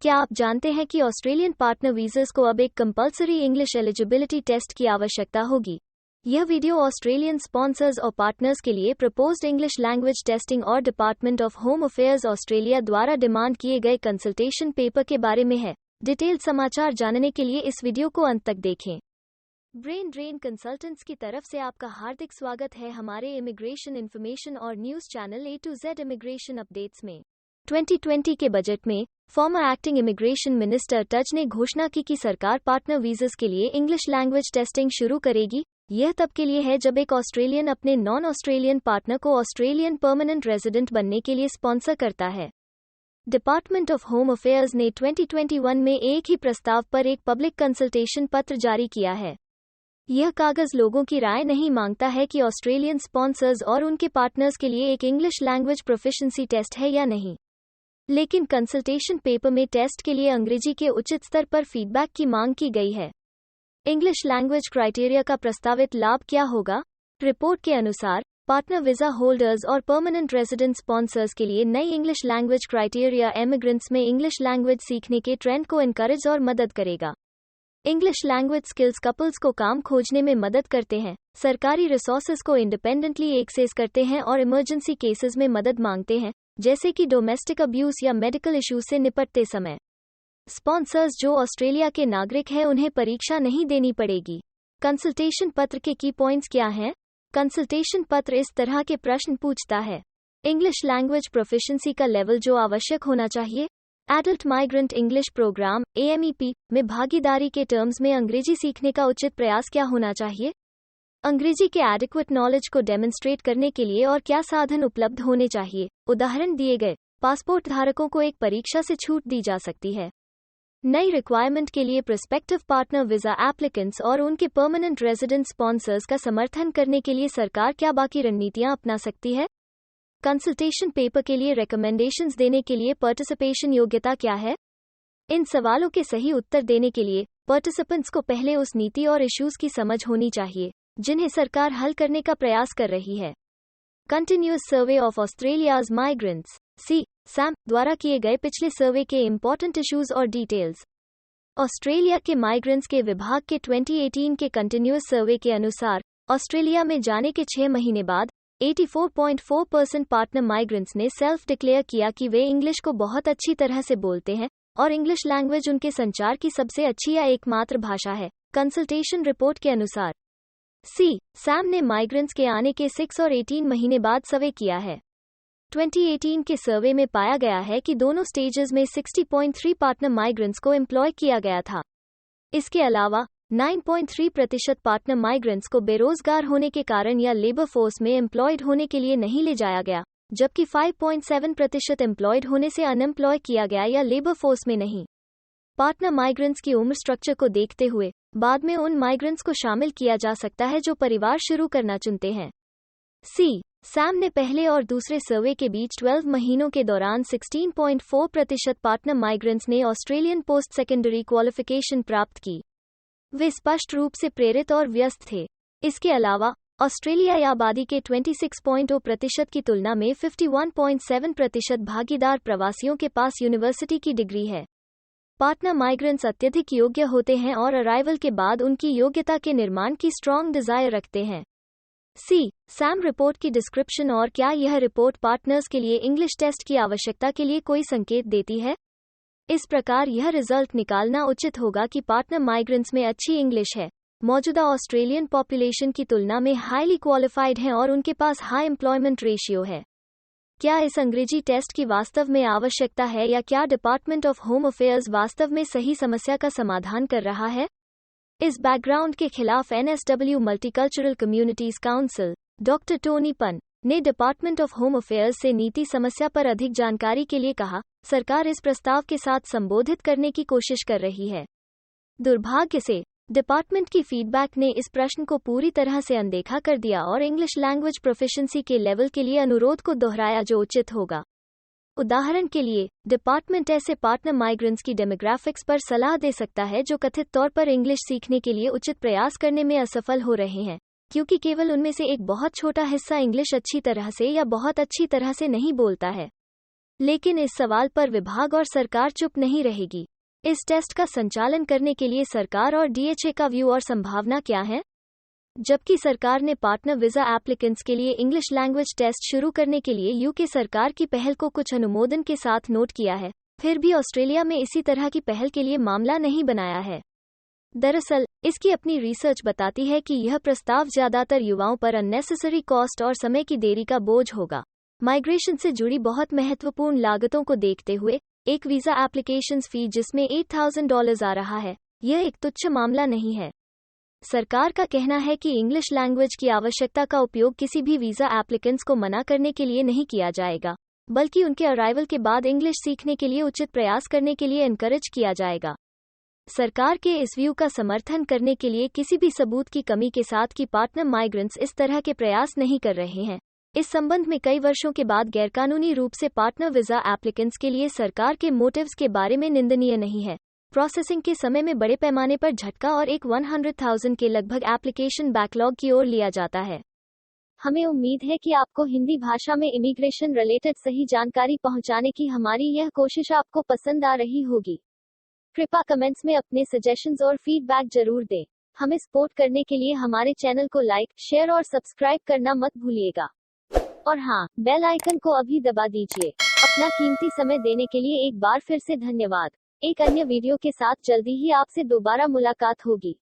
क्या आप जानते हैं कि ऑस्ट्रेलियन पार्टनर वीज़ास को अब एक कंपल्सरी इंग्लिश एलिजिबिलिटी टेस्ट की आवश्यकता होगी? यह वीडियो ऑस्ट्रेलियन स्पॉन्सर्स और पार्टनर्स के लिए प्रपोज्ड इंग्लिश लैंग्वेज टेस्टिंग और department of home affairs Australia द्वारा डिमांड किए गए कंसल्टेशन पेपर के बारे में है। डिटेल्ड समाचार जानने के लिए इस वीडियो को अंत तक देखें। ब्रेन ड्रेन कंसल्टेंट्स की तरफ से आपका हार्दिक स्वागत है हमारे इमिग्रेशन इन्फॉर्मेशन और news channel A to Z immigration updates में। 2020 के बजट में farmer acting immigration minister touch ने घोषणा की कि सरकार पार्टनर वीज़ास के लिए इंग्लिश लैंग्वेज टेस्टिंग शुरू करेगी। यह तब के लिए है जब एक ऑस्ट्रेलियन अपने नॉन ऑस्ट्रेलियन पार्टनर को ऑस्ट्रेलियन परमानेंट रेजिडेंट बनने के लिए स्पॉन्सर करता है। डिपार्टमेंट ऑफ होम अफेयर्स ने 2021 में एक ही प्रस्ताव पर एक पब्लिक कंसल्टेशन पत्र जारी किया है। यह कागज लोगों की राय नहीं मांगता है कि ऑस्ट्रेलियन स्पॉन्सर्स और उनके पार्टनर्स के लिए एक इंग्लिश लैंग्वेज प्रोफिशिएंसी टेस्ट है या नहीं, लेकिन कंसल्टेशन पेपर में टेस्ट के लिए अंग्रेजी के उचित स्तर पर फीडबैक की मांग की गई है। इंग्लिश लैंग्वेज क्राइटेरिया का प्रस्तावित लाभ क्या होगा? रिपोर्ट के अनुसार पार्टनर वीजा होल्डर्स और परमानेंट रेजिडेंट स्पॉन्सर्स के लिए नई इंग्लिश लैंग्वेज क्राइटेरिया एमिग्रेंट्स में इंग्लिश लैंग्वेज सीखने के ट्रेंड को एनकरेज और मदद करेगा। इंग्लिश लैंग्वेज स्किल्स कपल्स को काम खोजने में मदद करते हैं, सरकारी रिसोर्सेज को इंडिपेंडेंटली एक्सेस करते हैं और इमरजेंसी केसेस में मदद मांगते हैं, जैसे कि डोमेस्टिक अब्यूज या मेडिकल इश्यूज से निपटते समय। स्पॉन्सर्स जो ऑस्ट्रेलिया के नागरिक हैं उन्हें परीक्षा नहीं देनी पड़ेगी। कंसल्टेशन पत्र के की पॉइंट्स क्या हैं? कंसल्टेशन पत्र इस तरह के प्रश्न पूछता है। इंग्लिश लैंग्वेज प्रोफिशिएंसी का लेवल जो आवश्यक होना चाहिए। Adult migrant English programme AMEP में भागीदारी के टर्म्स में अंग्रेजी सीखने का उचित प्रयास क्या होना चाहिए? अंग्रेजी के एडिक्वेट नॉलेज को डेमोन्स्ट्रेट करने के लिए और क्या साधन उपलब्ध होने चाहिए? उदाहरण दिए गए पासपोर्ट धारकों को एक परीक्षा से छूट दी जा सकती है। नई रिक्वायरमेंट के लिए प्रोस्पेक्टिव पार्टनर वीजा एप्लीकेंट्स और उनके परमानेंट रेजिडेंट स्पॉन्सर्स का समर्थन करने के लिए सरकार क्या बाकी रणनीतियां अपना सकती है? कंसल्टेशन पेपर के लिए रिकमेंडेशंस देने के लिए पार्टिसिपेशन योग्यता क्या है? इन सवालों के सही उत्तर देने के लिए पार्टिसिपेंट्स को पहले उस नीति और इश्यूज की समझ होनी चाहिए जिन्हें सरकार हल करने का प्रयास कर रही है। Continuous survey of Australia's migrants SAM द्वारा किए गए पिछले सर्वे के इंपॉर्टेंट इश्यूज और डिटेल्स। ऑस्ट्रेलिया के माइग्रेंट्स के विभाग के 2018 के कंटिन्यूअस सर्वे के अनुसार ऑस्ट्रेलिया में जाने के 6 महीने बाद 84.4% पार्टनर माइग्रेंट्स ने सेल्फ डिक्लेयर किया कि वे इंग्लिश को बहुत अच्छी तरह से बोलते हैं और इंग्लिश लैंग्वेज उनके संचार की सबसे अच्छी या एकमात्र भाषा है। कंसल्टेशन रिपोर्ट के अनुसार SAM ने माइग्रेंट्स के आने के 6 और 18 महीने बाद सर्वे किया है। 2018 के सर्वे में पाया गया है कि दोनों स्टेजेस में 60.3 पार्टनर माइग्रेंट्स को एम्प्लॉय किया गया था। इसके अलावा 9.3% पार्टनर माइग्रेंट्स को बेरोजगार होने के कारण या लेबर फोर्स में एम्प्लॉयड होने के लिए नहीं ले जाया गया, जबकि 5.7% एम्प्लॉयड होने से अनएम्प्लॉय किया गया या लेबर फोर्स में नहीं। पार्टनर माइग्रेंट्स की उम्र स्ट्रक्चर को देखते हुए बाद में उन माइग्रेंट्स को शामिल किया जा सकता है जो परिवार शुरू करना चुनते हैं। SAM ने पहले और दूसरे सर्वे के बीच 12 महीनों के दौरान 16.4% पार्टनर माइग्रेंट्स ने ऑस्ट्रेलियन पोस्ट सेकेंडरी क्वालिफिकेशन प्राप्त की। वे स्पष्ट रूप से प्रेरित और व्यस्त थे। इसके अलावा ऑस्ट्रेलियाई आबादी के 26.0% की तुलना में 51.7% भागीदार प्रवासियों के पास यूनिवर्सिटी की डिग्री है। पार्टनर माइग्रेंट्स अत्यधिक योग्य होते हैं और अराइवल के बाद उनकी योग्यता के निर्माण की स्ट्रॉन्ग डिजायर रखते हैं। SAM रिपोर्ट की डिस्क्रिप्शन और क्या यह रिपोर्ट पार्टनर्स के लिए इंग्लिश टेस्ट की आवश्यकता के लिए कोई संकेत देती है? इस प्रकार यह रिजल्ट निकालना उचित होगा कि पार्टनर माइग्रेंट्स में अच्छी इंग्लिश है, मौजूदा ऑस्ट्रेलियन पॉपुलेशन की तुलना में हाईली क्वालिफाइड हैं और उनके पास हाई एम्प्लॉयमेंट रेशियो है। क्या इस अंग्रेजी टेस्ट की वास्तव में आवश्यकता है या क्या डिपार्टमेंट ऑफ होम अफेयर्स वास्तव में सही समस्या का समाधान कर रहा है? इस बैकग्राउंड के खिलाफ NSW multicultural communities council doctor Tony पन ने डिपार्टमेंट ऑफ होम अफेयर्स से नीति समस्या पर अधिक जानकारी के लिए कहा, सरकार इस प्रस्ताव के साथ संबोधित करने की कोशिश कर रही है। दुर्भाग्य से डिपार्टमेंट की फीडबैक ने इस प्रश्न को पूरी तरह से अनदेखा कर दिया और इंग्लिश लैंग्वेज प्रोफिशिएंसी के लेवल के लिए अनुरोध को दोहराया जो उचित होगा। उदाहरण के लिए डिपार्टमेंट ऐसे पार्टनर माइग्रेंट्स की डेमोग्राफिक्स पर सलाह दे सकता है जो कथित तौर पर इंग्लिश सीखने के लिए उचित प्रयास करने में असफल हो रहे हैं, क्योंकि केवल उनमें से एक बहुत छोटा हिस्सा इंग्लिश अच्छी तरह से या बहुत अच्छी तरह से नहीं बोलता है। लेकिन इस सवाल पर विभाग और सरकार चुप नहीं रहेगी। इस टेस्ट का संचालन करने के लिए सरकार और DHA का व्यू और संभावना क्या है? जबकि सरकार ने पार्टनर वीजा एप्लीकेंट्स के लिए इंग्लिश लैंग्वेज टेस्ट शुरू करने के लिए यूके सरकार की पहल को कुछ अनुमोदन के साथ नोट किया है, फिर भी ऑस्ट्रेलिया में इसी तरह की पहल के लिए मामला नहीं बनाया है। दरअसल, इसकी अपनी रिसर्च बताती है कि यह प्रस्ताव ज्यादातर युवाओं पर अननेसेसरी कॉस्ट और समय की देरी का बोझ होगा। माइग्रेशन से जुड़ी बहुत महत्वपूर्ण लागतों को देखते हुए, एक वीजा एप्लीकेशन फी जिसमें $8,000 आ रहा है, यह एक तुच्छ मामला नहीं है। सरकार का कहना है कि इंग्लिश लैंग्वेज की आवश्यकता का उपयोग किसी भी वीजा एप्लीकेंट्स को मना करने के लिए नहीं किया जाएगा, बल्कि उनके अराइवल के बाद इंग्लिश सीखने के लिए उचित प्रयास करने के लिए एनकरेज किया जाएगा। सरकार के इस व्यू का समर्थन करने के लिए किसी भी सबूत की कमी के साथ कि पार्टनर माइग्रेंट्स इस तरह के प्रयास नहीं कर रहे हैं। इस संबंध में कई वर्षों के बाद गैरकानूनी रूप से पार्टनर वीजा एप्लीकेंट्स के लिए सरकार के मोटिव्स के बारे में निंदनीय नहीं है। प्रोसेसिंग के समय में बड़े पैमाने पर झटका और एक 100,000 के लगभग एप्लीकेशन बैकलॉग की ओर लिया जाता है। हमें उम्मीद है कि आपको हिंदी भाषा में इमिग्रेशन रिलेटेड सही जानकारी पहुंचाने की हमारी यह कोशिश आपको पसंद आ रही होगी। कृपया कमेंट्स में अपने सजेशंस और फीडबैक जरूर दें। हमें सपोर्ट करने के लिए हमारे चैनल को लाइक, शेयर और सब्सक्राइब करना मत भूलिएगा। और हाँ, बेल आइकन को अभी दबा दीजिए। अपना कीमती समय देने के लिए एक बार फिर से धन्यवाद। एक अन्य वीडियो के साथ जल्दी ही आपसे दोबारा मुलाकात होगी।